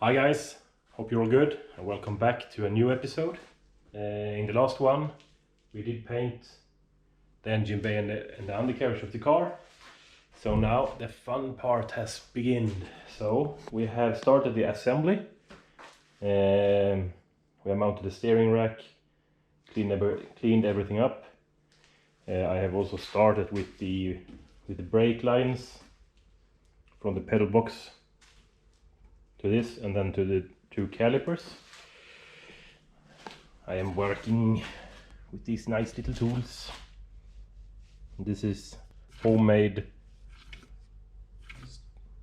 Hi guys, hope you're all good and welcome back to a new episode. In the last one we did paint the engine bay and the undercarriage of the car. So now the fun part has begun. So we have started the assembly. We have mounted the steering rack, cleaned everything up. I have also started with the brake lines from the pedal box to this and then to the two calipers. I am working with these nice little tools. This is homemade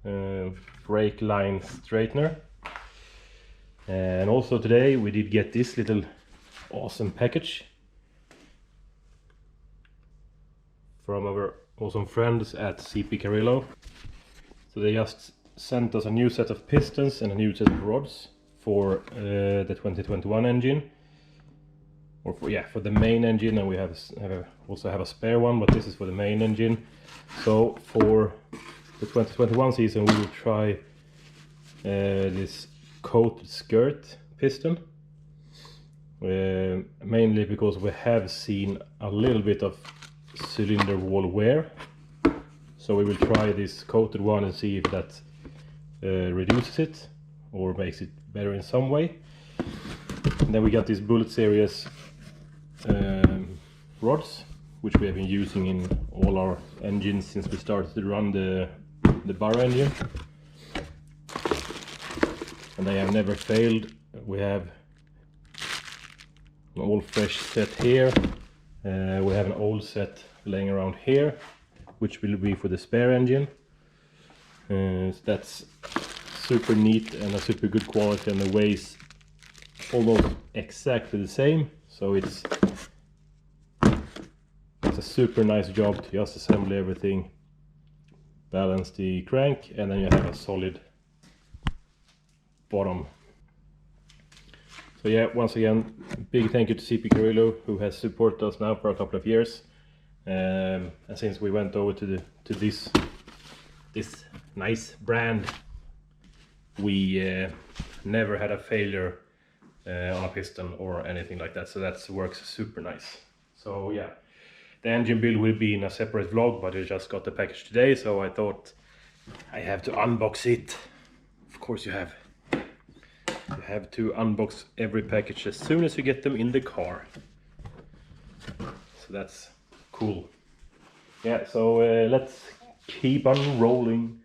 brake line straightener. And also today we did get this little awesome package from our awesome friends at CP Carrillo. So they just sent us a new set of pistons and a new set of rods for the 2021 engine, or for the main engine, and we also have a spare one, but this is for the main engine. So for the 2021 season we will try this coated skirt piston, mainly because we have seen a little bit of cylinder wall wear. So we will try this coated one and see if that reduces it or makes it better in some way. And then we got these Bullet Series rods, which we have been using in all our engines since we started to run the Barra engine, and they have never failed. We have an all fresh set here. We have an old set laying around here, which will be for the spare engine. So that's super neat and a super good quality, and the weighs almost exactly the same. So it's a super nice job to just assemble everything, balance the crank, and then you have a solid bottom. So yeah, once again, big thank you to CP Carrillo, who has supported us now for a couple of years. And since we went over to this nice brand, we never had a failure on a piston or anything like that, so that works super nice. So yeah, the engine build will be in a separate vlog, but I just got the package today, so I thought I have to unbox it. Of course you have to unbox every package as soon as you get them in the car, so that's cool. Yeah, so let's keep on rolling.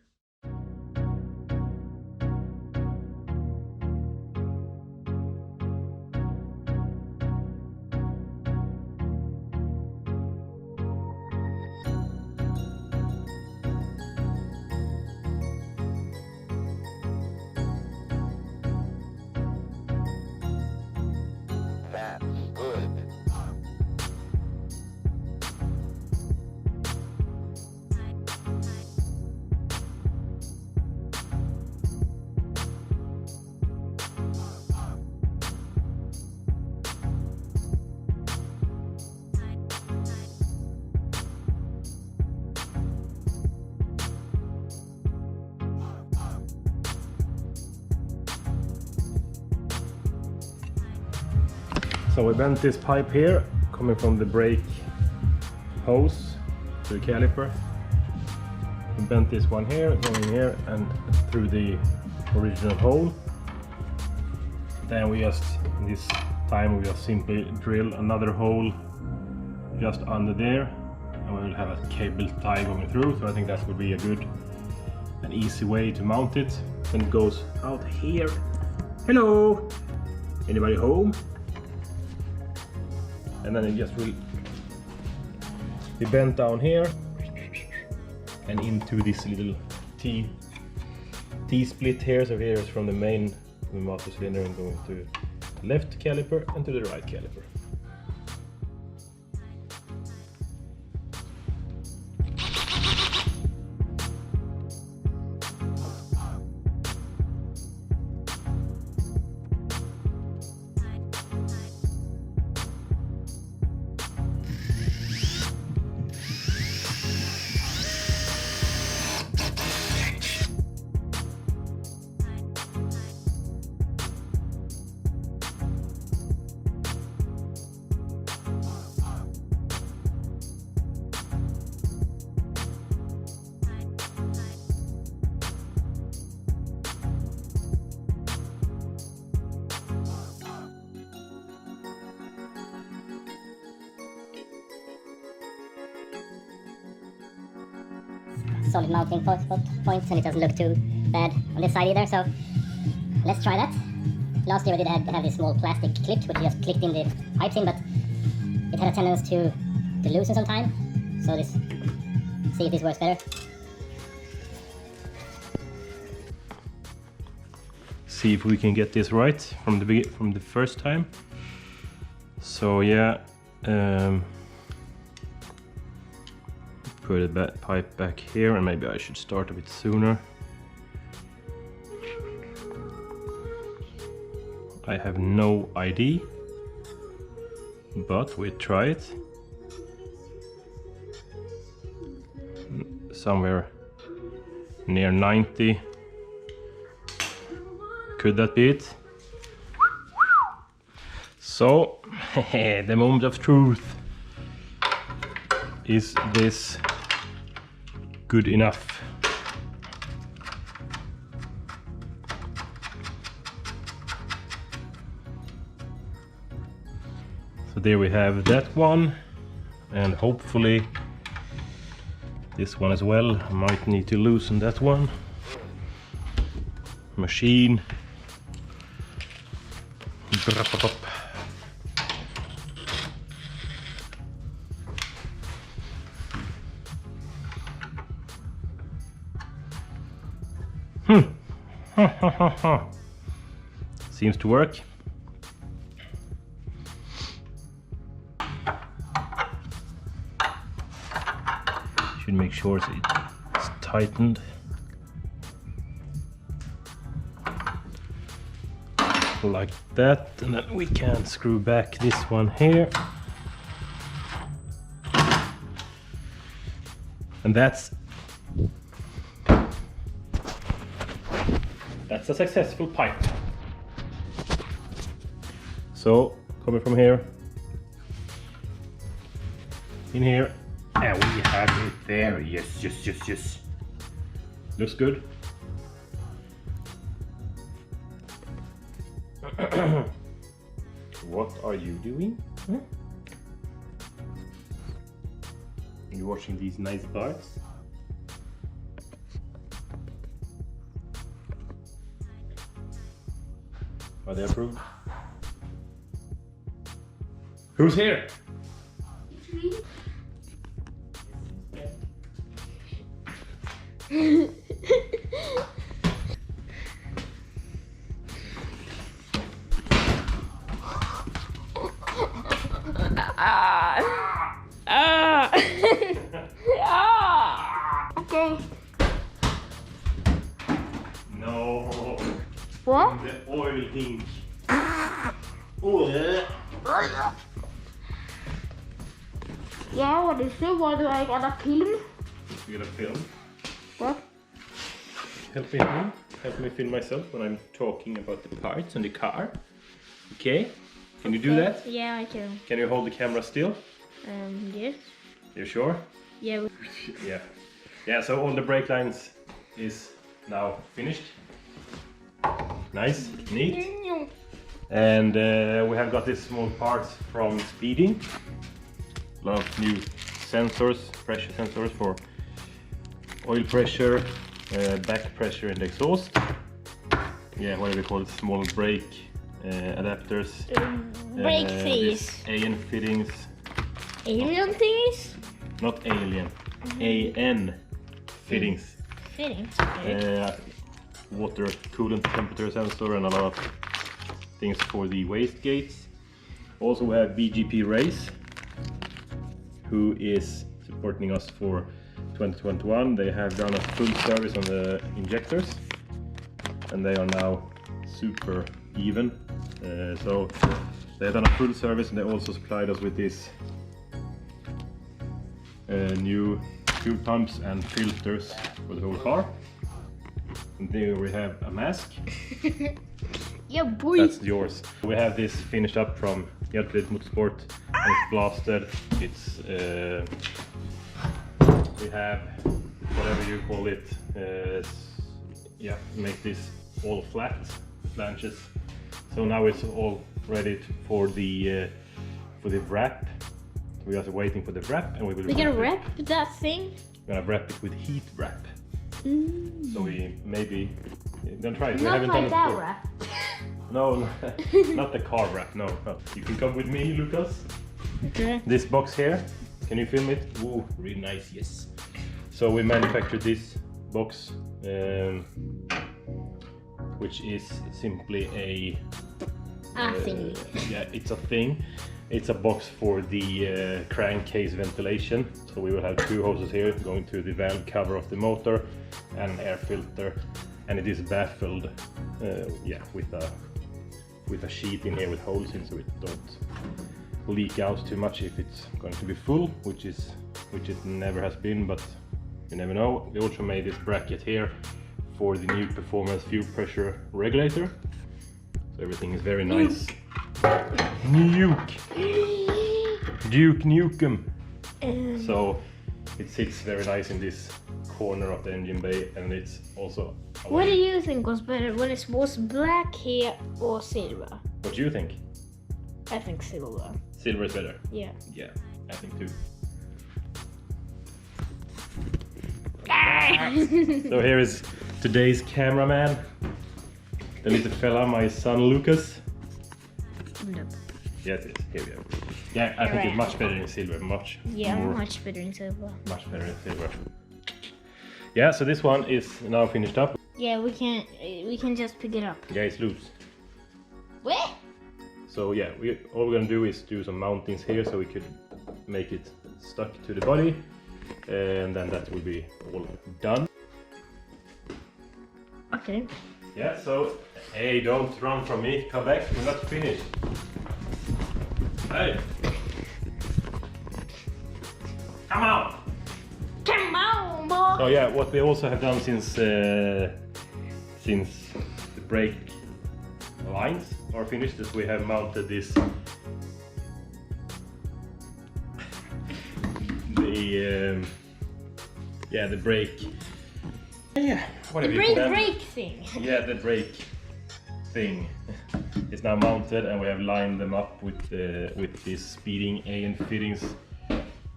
So we bent this pipe here, coming from the brake hose to the caliper. We bent this one here, going here and through the original hole. Then we just, this time we just simply drill another hole just under there, and we will have a cable tie going through. So I think that would be a good and easy way to mount it. Then it goes out here. Hello! Anybody home? And then it just will be bent down here and into this little T-split here. So here is from the main master cylinder and going to the left caliper and to the right caliper. solid mounting points, and it doesn't look too bad on this side either, so let's try that. Last year we did have this small plastic clip which just clicked in the pipes in, but it had a tendency to loosen some time, so see if this works better. See if we can get this right from the first time. So yeah, put a pipe back here, and maybe I should start a bit sooner. I have no idea, but we try it. Somewhere near 90. Could that be it? So, the moment of truth. Is this good enough? So there we have that one, and hopefully this one as well. I might need to loosen that one. Machine. Seems to work. Should make sure it's tightened. Like that, and then we can screw back this one here. And that's a successful pipe. So, coming from here, in here, and we have it there. Yes, yes, yes, yes. Looks good. What are you doing? Huh? You're watching these nice birds? Are they approved? Who's here? Okay. No. What? The oil hink. Oh. Yeah, what is it? What do I gotta film? You gonna film? What? Help me film myself when I'm talking about the parts on the car. Okay? Can you do that? Yeah, I can. Can you hold the camera still? Yes. You sure? Yeah. Yeah. Yeah, so all the brake lines is now finished. Nice, neat. And we have got these small parts from speeding. A lot of new sensors, pressure sensors for oil pressure, back pressure in the exhaust. Yeah, what do we call it? Small brake adapters. Brake thingies. AN fittings. Alien thingies? Not alien. AN fittings. Fittings. Water coolant temperature sensor, and a lot of things for the waste gates. Also we have BGP Race, who is supporting us for 2021. They have done a full service on the injectors, and they are now super even. So they have done a full service, and they also supplied us with this new fuel pumps and filters for the whole car. And there we have a mask. Yeah, boy. That's yours. We have this finished up from Unported Motorsport, and it's blasted. It's we have whatever you call it. Yeah, make this all flat flanges. So now it's all ready for the wrap. We are waiting for the wrap, and we will. We can wrap that thing. gonna wrap it with heat wrap. So we maybe gonna try it. We Not haven't done like it that before. wrap. No, not the car wrap. No. You can come with me, Lucas. Okay. This box here. Can you film it? Ooh, really nice. Yes. So we manufactured this box, which is simply a Thing. yeah, it's a thing. It's a box for the crankcase ventilation. So we will have two hoses here going to the valve cover of the motor and an air filter, and it is baffled, yeah, with a sheet in here with holes in, so it don't leak out too much if it's going to be full, which it never has been, but you never know. We also made this bracket here for the new performance fuel pressure regulator. So everything is very nice. Duke Nukem. So it sits very nice in this corner of the engine bay, and it's also. What do you think was better, when it was black here or silver? What do you think? I think silver. Silver is better. Yeah. Yeah, I think too. So here is today's cameraman, the little fella, my son Lucas. No. Yeah, it is. Here we go. Yeah, I think it's much better in silver. Much Better in silver. much better in silver. Yeah, so this one is now finished up. Yeah, we can just pick it up. Yeah, it's loose. What? So yeah, all we're gonna do is do some mountings here so we could make it stuck to the body, and then that will be all done. Okay. Yeah, so hey, don't run from me. Come back. We're not finished. Hey, come on. Come on, boy. So yeah, what we also have done since the brake lines are finished is we have mounted this the brake. Yeah, whatever you call them. Brake thing. Yeah, the brake thing is now mounted, and we have lined them up with these speeding AN fittings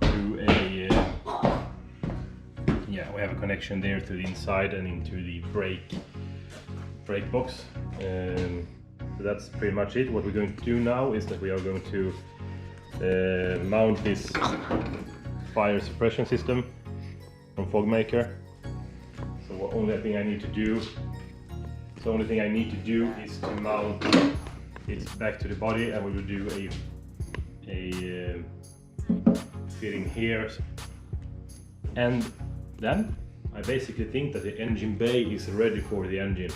to a yeah, we have a connection there to the inside and into the brake box. So that's pretty much it. What we're going to do now is that we are going to mount this fire suppression system from FogMaker. So the only thing I need to do is to mount it back to the body, and we will do a fitting here. And then I basically think that the engine bay is ready for the engine.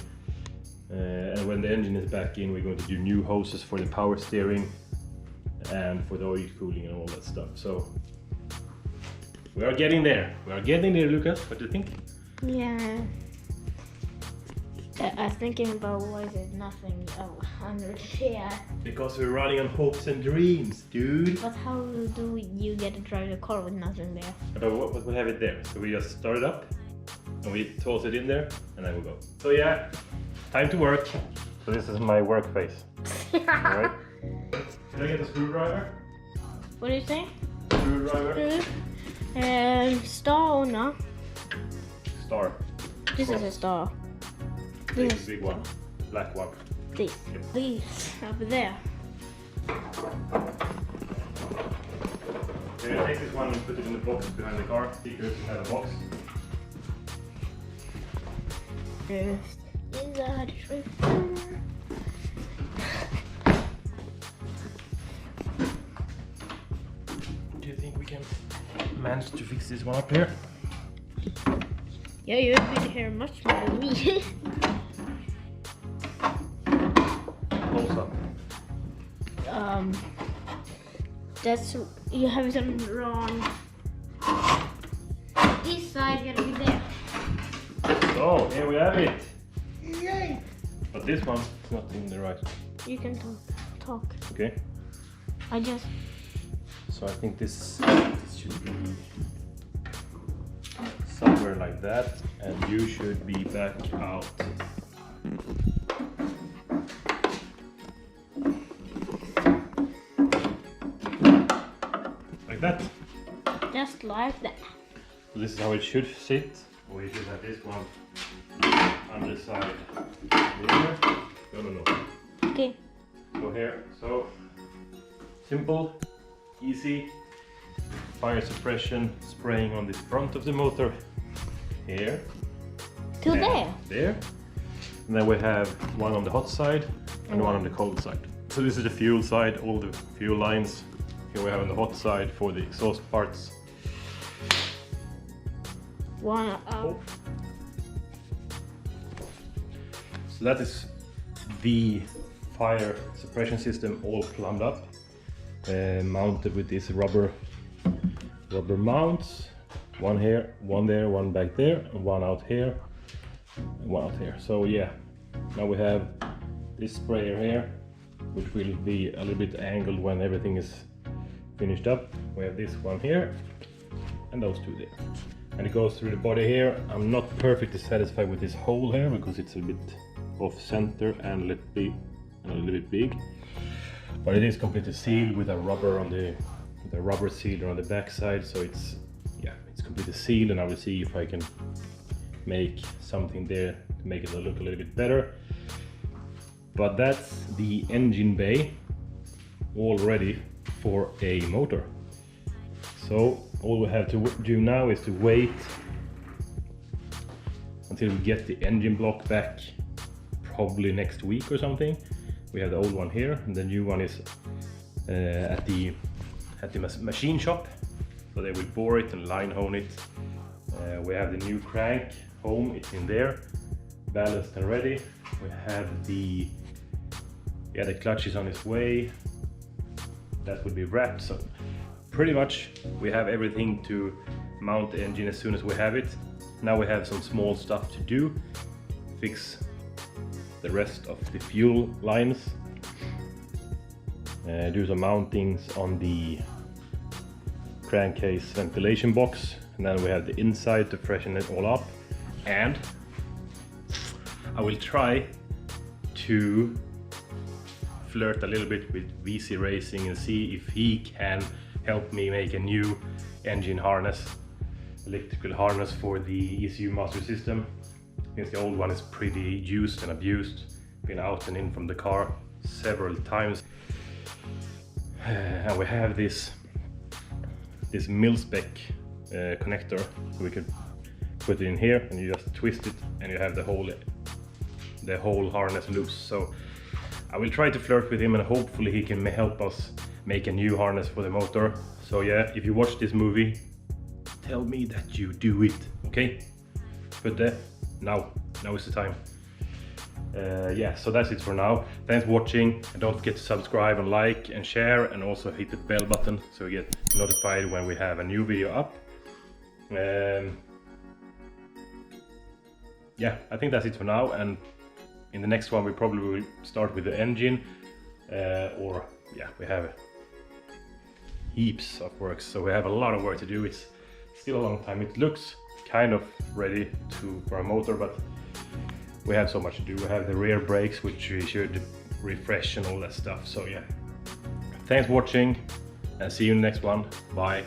And when the engine is back in, we're going to do new hoses for the power steering and for the oil cooling and all that stuff. So we are getting there. We are getting there, Lucas. What do you think? Yeah. I was thinking about why there's nothing under here. Because we're running on hopes and dreams, dude. But how do you get to drive the car with nothing there? But we have it there. So we just start it up and we toss it in there and then we'll go. So yeah, time to work. So this is my work face. Alright. Can I get a screwdriver? What do you say? Screwdriver. Star or no? Star. This is a star. Take This the big one. Black one. This. This up there. So you take this one and put it in the box behind the car. Secret to have a box. This is a trip. Do you think we can manage to fix this one up here? Yeah, you've been here much more than me. Close up. That's, you have it wrong. This side gotta be there. So here we have it. Yay! But this one is not in the right. You can talk. Okay. I just. So I think this should be somewhere like that, and you should be back out. Like that. Just like that. So this is how it should sit. We should have this one underside here. No. Okay. So here, so simple, easy fire suppression spraying on the front of the motor here. To and there. There. And then we have one on the hot side and one on the cold side. So this is the fuel side, all the fuel lines. Here we have on the hot side for the exhaust parts. One up. So that is the fire suppression system all plumbed up, mounted with these rubber mounts. One here, one there, one back there, and one out here, and one out here. So yeah, now we have this sprayer here, which will be a little bit angled when everything is finished up. We have this one here, and those two there. And it goes through the body here. I'm not perfectly satisfied with this hole here because it's a bit off center and a little bit big. But it is completely sealed with a rubber sealer on the back side, so it's completely sealed, and I will see if I can make something there to make it look a little bit better. But that's the engine bay all ready for a motor. So all we have to do now is to wait until we get the engine block back, probably next week or something. We have the old one here, and the new one is at the machine shop. So they will bore it and line hone it. We have the new crank home, it's in there, balanced and ready. We have the clutch is on its way. That will be wrapped. So pretty much we have everything to mount the engine as soon as we have it. Now we have some small stuff to do. Fix the rest of the fuel lines. Do some mountings on the crankcase ventilation box, and then we have the inside to freshen it all up. And I will try to flirt a little bit with VC Racing and see if he can help me make a new engine harness, electrical harness for the ECU master system, because the old one is pretty used and abused, been out and in from the car several times. And we have this mil-spec connector, so we can put it in here and you just twist it and you have the whole harness loose. So I will try to flirt with him and hopefully he can help us make a new harness for the motor. So yeah, if you watch this movie, tell me that you do it, okay? But now is the time. Yeah, so that's it for now. Thanks for watching, and don't forget to subscribe and like and share, and also hit the bell button so you get notified when we have a new video up. Yeah, I think that's it for now, and in the next one we probably will start with the engine, or yeah, we have heaps of work, so we have a lot of work to do. It's still a long time. It looks kind of ready for a motor, but we have so much to do. We have the rear brakes, which we should refresh and all that stuff. So yeah, thanks for watching and see you in the next one. Bye.